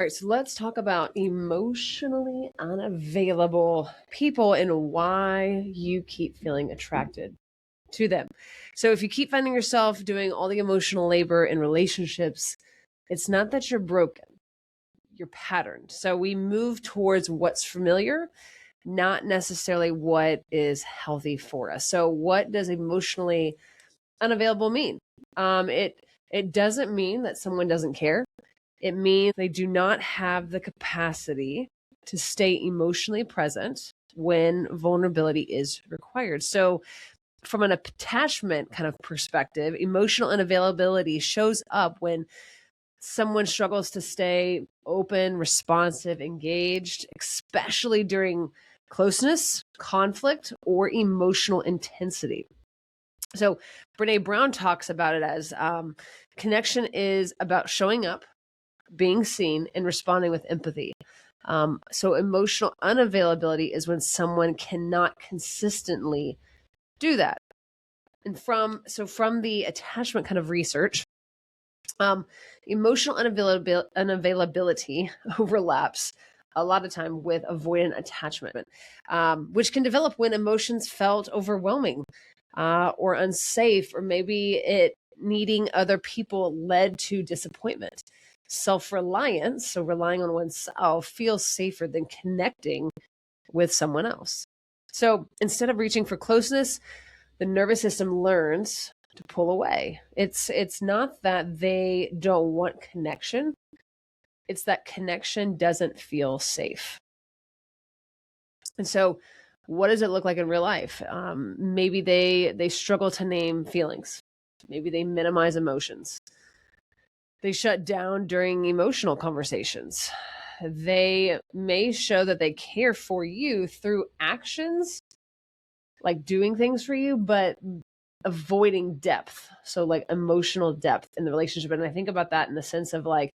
All right, so let's talk about emotionally unavailable people and why you keep feeling attracted to them. So if you keep finding yourself doing all the emotional labor in relationships, it's not that you're broken, you're patterned. So we move towards what's familiar, not necessarily what is healthy for us. So what does emotionally unavailable mean? It doesn't mean that someone doesn't care. It means they do not have the capacity to stay emotionally present when vulnerability is required. So from an attachment kind of perspective, emotional unavailability shows up when someone struggles to stay open, responsive, engaged, especially during closeness, conflict, or emotional intensity. So Brene Brown talks about it as connection is about showing up, being seen, and responding with empathy. So emotional unavailability is when someone cannot consistently do that. And from the attachment kind of research, emotional unavailability overlaps a lot of time with avoidant attachment, which can develop when emotions felt overwhelming or unsafe, or maybe it needing other people led to disappointment. Self-reliance, so relying on oneself, feels safer than connecting with someone else. So instead of reaching for closeness, the nervous system learns to pull away. It's not that they don't want connection. It's that connection doesn't feel safe. And so what does it look like in real life? Maybe they struggle to name feelings. Maybe they minimize emotions. They shut down during emotional conversations. They may show that they care for you through actions, like doing things for you, but avoiding depth. So like emotional depth in the relationship. And I think about that in the sense of like,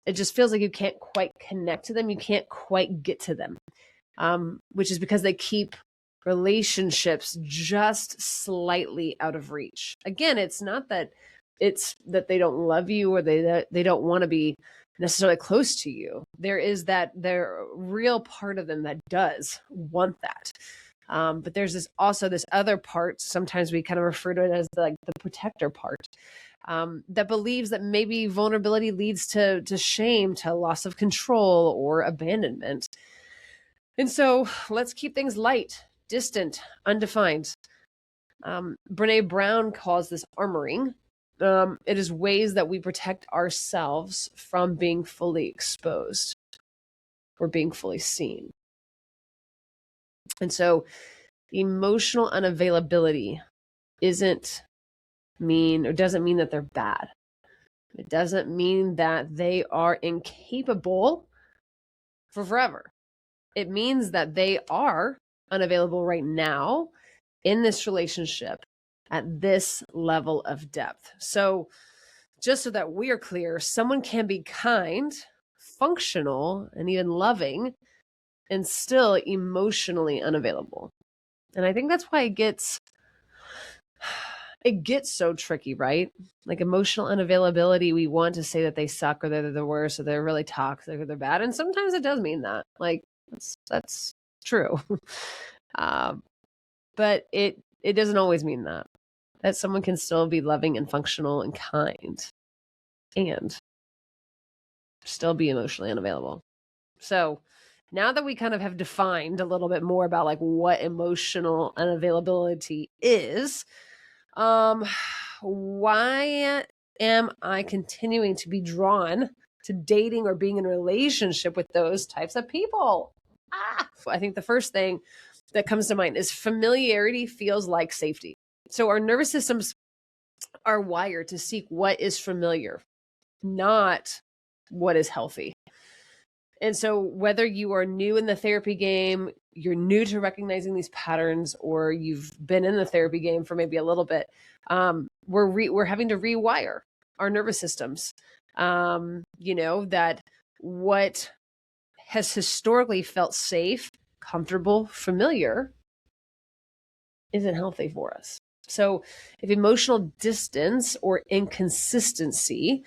it just feels like you can't quite connect to them. You can't quite get to them, which is because they keep relationships just slightly out of reach. Again, it's not that they don't love you or they don't want to be necessarily close to you. There is that there real part of them that does want that. But there's this other part. Sometimes we kind of refer to it as the protector part, that believes that maybe vulnerability leads to shame, to loss of control, or abandonment. And so let's keep things light, distant, undefined. Brene Brown calls this armoring. It is ways that we protect ourselves from being fully exposed or being fully seen. And so emotional unavailability doesn't mean that they're bad. It doesn't mean that they are incapable for forever. It means that they are unavailable right now in this relationship at this level of depth. So just so that we are clear, someone can be kind, functional, and even loving and still emotionally unavailable. And I think that's why it gets so tricky, right? Like emotional unavailability, we want to say that they suck or they're the worst or they're really toxic or they're bad. And sometimes it does mean that. Like that's true. But it doesn't always mean that someone can still be loving and functional and kind and still be emotionally unavailable. So now that we kind of have defined a little bit more about like what emotional unavailability is, why am I continuing to be drawn to dating or being in a relationship with those types of people? I think the first thing that comes to mind is familiarity feels like safety. So our nervous systems are wired to seek what is familiar, not what is healthy. And so whether you are new in the therapy game, you're new to recognizing these patterns, or you've been in the therapy game for maybe a little bit, we're having to rewire our nervous systems. That what has historically felt safe, comfortable, familiar isn't healthy for us. So if emotional distance or inconsistency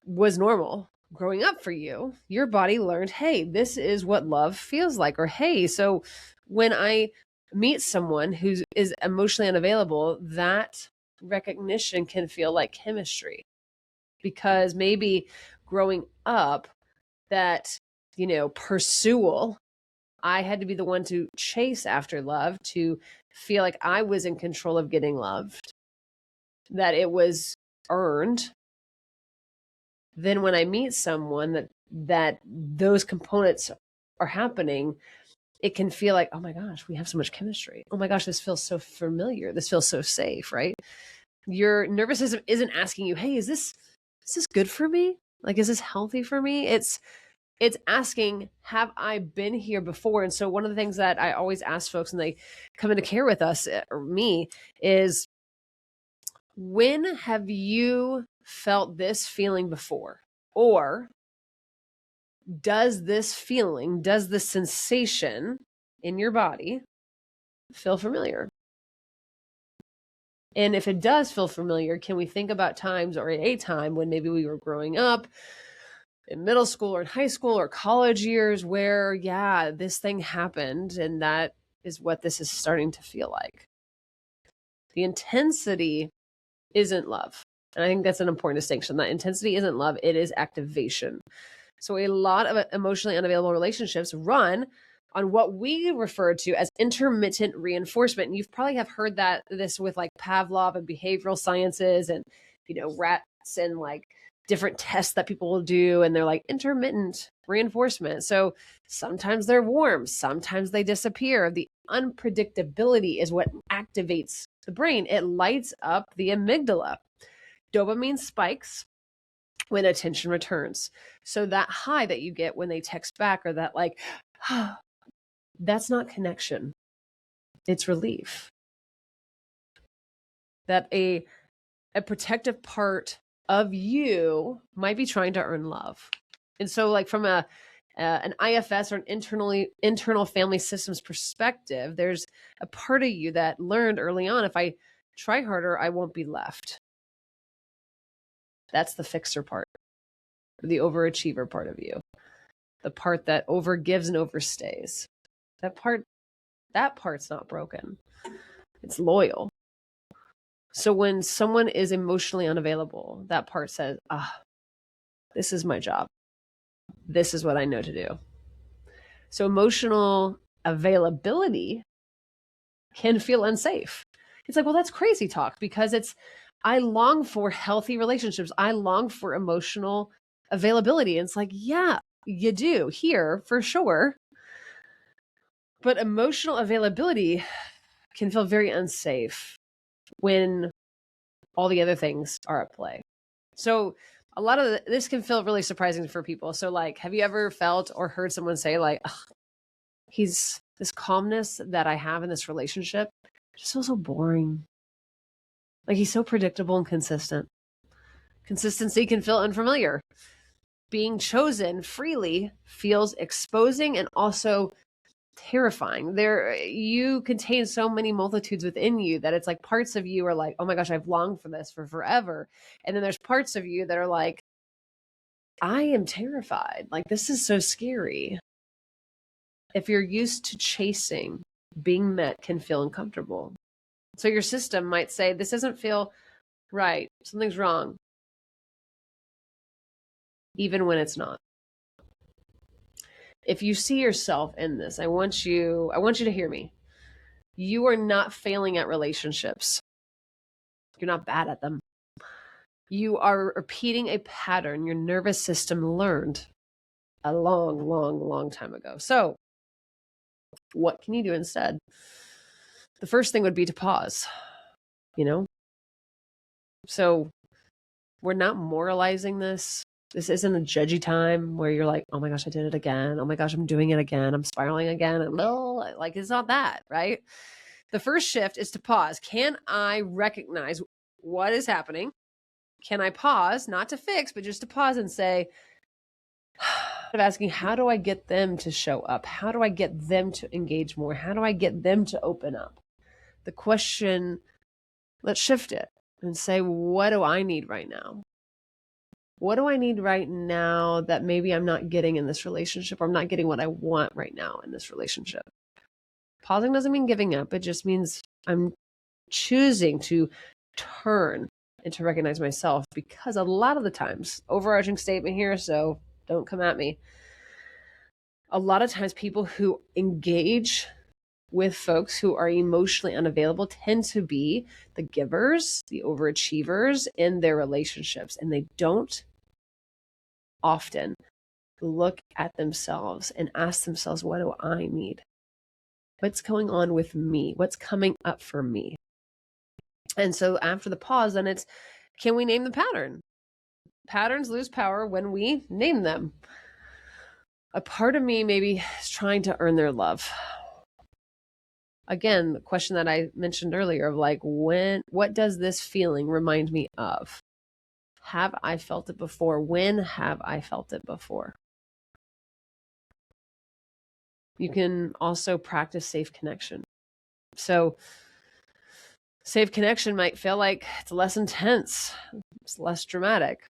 was normal, growing up for you, your body learned, hey, this is what love feels like. Or, hey, so when I meet someone who is emotionally unavailable, that recognition can feel like chemistry. Because maybe growing up, that, pursual, I had to be the one to chase after love, to feel like I was in control of getting loved, that it was earned. Then when I meet someone that those components are happening, it can feel like, oh my gosh, we have so much chemistry. Oh my gosh, this feels so familiar. This feels so safe, right? Your nervous system isn't asking you, hey, is this good for me? Like, is this healthy for me? It's asking, have I been here before? And so one of the things that I always ask folks when they come into care with us, or me, is, when have you felt this feeling before? Or does this feeling, does the sensation in your body feel familiar? And if it does feel familiar, can we think about times, or a time when maybe we were growing up in middle school or in high school or college years where, yeah, this thing happened, and that is what this is starting to feel like. The intensity isn't love. And I think that's an important distinction. That intensity isn't love, it is activation. So a lot of emotionally unavailable relationships run on what we refer to as intermittent reinforcement. And you've probably have heard this with like Pavlov and behavioral sciences, and rats, and like different tests that people will do, and they're like intermittent reinforcement. So sometimes they're warm, sometimes they disappear. The unpredictability is what activates the brain. It lights up the amygdala. Dopamine spikes when attention returns. So that high that you get when they text back, or that like, that's not connection. It's relief. That a protective part of you might be trying to earn love. And so like from an IFS, or an internal family systems perspective, there's a part of you that learned early on, if I try harder, I won't be left. That's the fixer part, the overachiever part of you, the part that overgives and overstays. That part's not broken. It's loyal. So when someone is emotionally unavailable, that part says, this is my job. This is what I know to do. So emotional availability can feel unsafe. It's like, well, that's crazy talk, because I long for healthy relationships. I long for emotional availability. And it's like, yeah, you do here for sure. But emotional availability can feel very unsafe when all the other things are at play. So a lot of this can feel really surprising for people. So like, have you ever felt or heard someone say like, this calmness that I have in this relationship just feels so boring. Like, he's so predictable and consistent. Consistency can feel unfamiliar. Being chosen freely feels exposing and also terrifying. You contain so many multitudes within you that it's like parts of you are like, oh my gosh, I've longed for this for forever. And then there's parts of you that are like, I am terrified. Like, this is so scary. If you're used to chasing, being met can feel uncomfortable. So your system might say, this doesn't feel right. Something's wrong. Even when it's not. If you see yourself in this, I want you to hear me. You are not failing at relationships. You're not bad at them. You are repeating a pattern your nervous system learned a long, long, long time ago. So what can you do instead? The first thing would be to pause, So we're not moralizing this. This isn't a judgy time where you're like, oh my gosh, I did it again. Oh my gosh, I'm doing it again. I'm spiraling again. Like, it's not that, right? The first shift is to pause. Can I recognize what is happening? Can I pause, not to fix, but just to pause and say, of asking, how do I get them to show up? How do I get them to engage more? How do I get them to open up? The question, let's shift it and say, what do I need right now? What do I need right now that maybe I'm not getting in this relationship, or I'm not getting what I want right now in this relationship? Pausing doesn't mean giving up. It just means I'm choosing to turn and to recognize myself, because a lot of the times, overarching statement here, so don't come at me. A lot of times people who engage with folks who are emotionally unavailable tend to be the givers, the overachievers in their relationships, and they don't often look at themselves and ask themselves, what do I need? What's going on with me? What's coming up for me? And so after the pause, then it's, can we name the pattern? Patterns lose power when we name them. A part of me maybe is trying to earn their love. Again, the question that I mentioned earlier of like, what does this feeling remind me of? Have I felt it before? When have I felt it before? You can also practice safe connection. So safe connection might feel like it's less intense, it's less dramatic,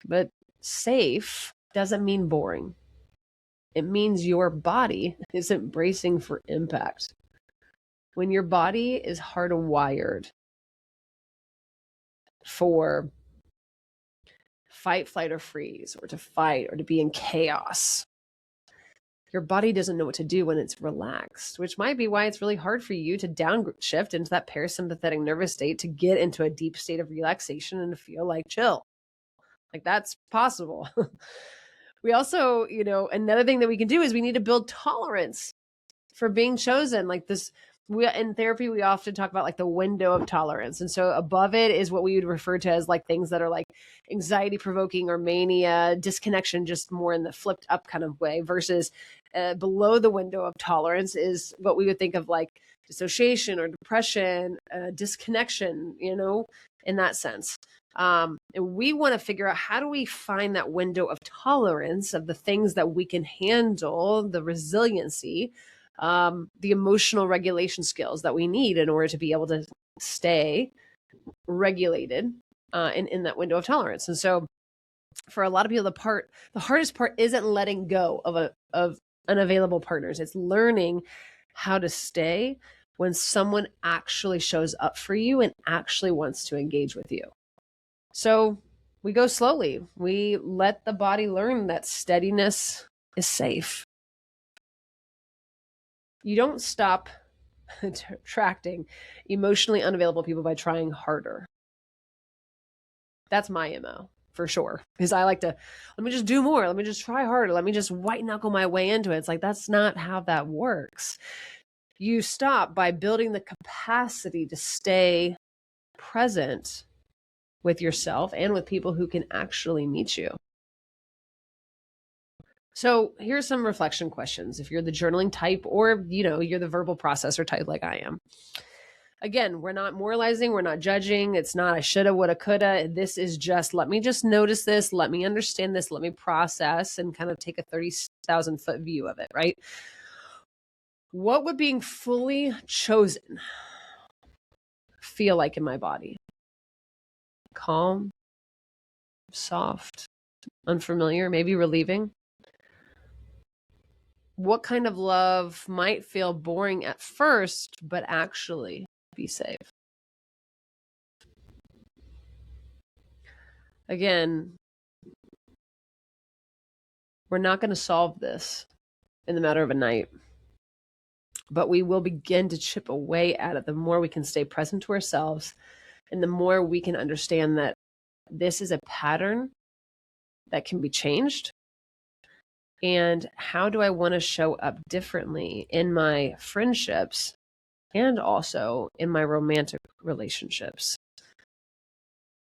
but safe doesn't mean boring. It means your body isn't bracing for impact. When your body is hardwired for fight, flight, or freeze, or to fight, or to be in chaos, your body doesn't know what to do when it's relaxed, which might be why it's really hard for you to downshift into that parasympathetic nervous state to get into a deep state of relaxation and to feel like chill. Like, that's possible. We also, another thing that we can do is we need to build tolerance for being chosen. Like this, in therapy, we often talk about like the window of tolerance. And so above it is what we would refer to as like things that are like anxiety provoking or mania, disconnection, just more in the flipped up kind of way, versus below the window of tolerance is what we would think of like dissociation or depression, disconnection, in that sense. And we want to figure out, how do we find that window of tolerance of the things that we can handle, the resiliency, the emotional regulation skills that we need in order to be able to stay regulated in that window of tolerance. And so for a lot of people, the hardest part isn't letting go of unavailable partners. It's learning how to stay when someone actually shows up for you and actually wants to engage with you. So we go slowly. We let the body learn that steadiness is safe. You don't stop attracting emotionally unavailable people by trying harder. That's my MO for sure. Because I like to, let me just do more. Let me just try harder. Let me just white knuckle my way into it. It's like, that's not how that works. You stop by building the capacity to stay present with yourself and with people who can actually meet you. So here's some reflection questions. If you're the journaling type, or, you're the verbal processor type like I am. Again, we're not moralizing. We're not judging. It's not I shoulda, woulda, coulda. This is just, let me just notice this. Let me understand this. Let me process and kind of take a 30,000 foot view of it, right? What would being fully chosen feel like in my body? Calm, soft, unfamiliar, maybe relieving. What kind of love might feel boring at first, but actually be safe? Again, we're not going to solve this in the matter of a night, but we will begin to chip away at it the more we can stay present to ourselves, and the more we can understand that this is a pattern that can be changed. And how do I want to show up differently in my friendships and also in my romantic relationships?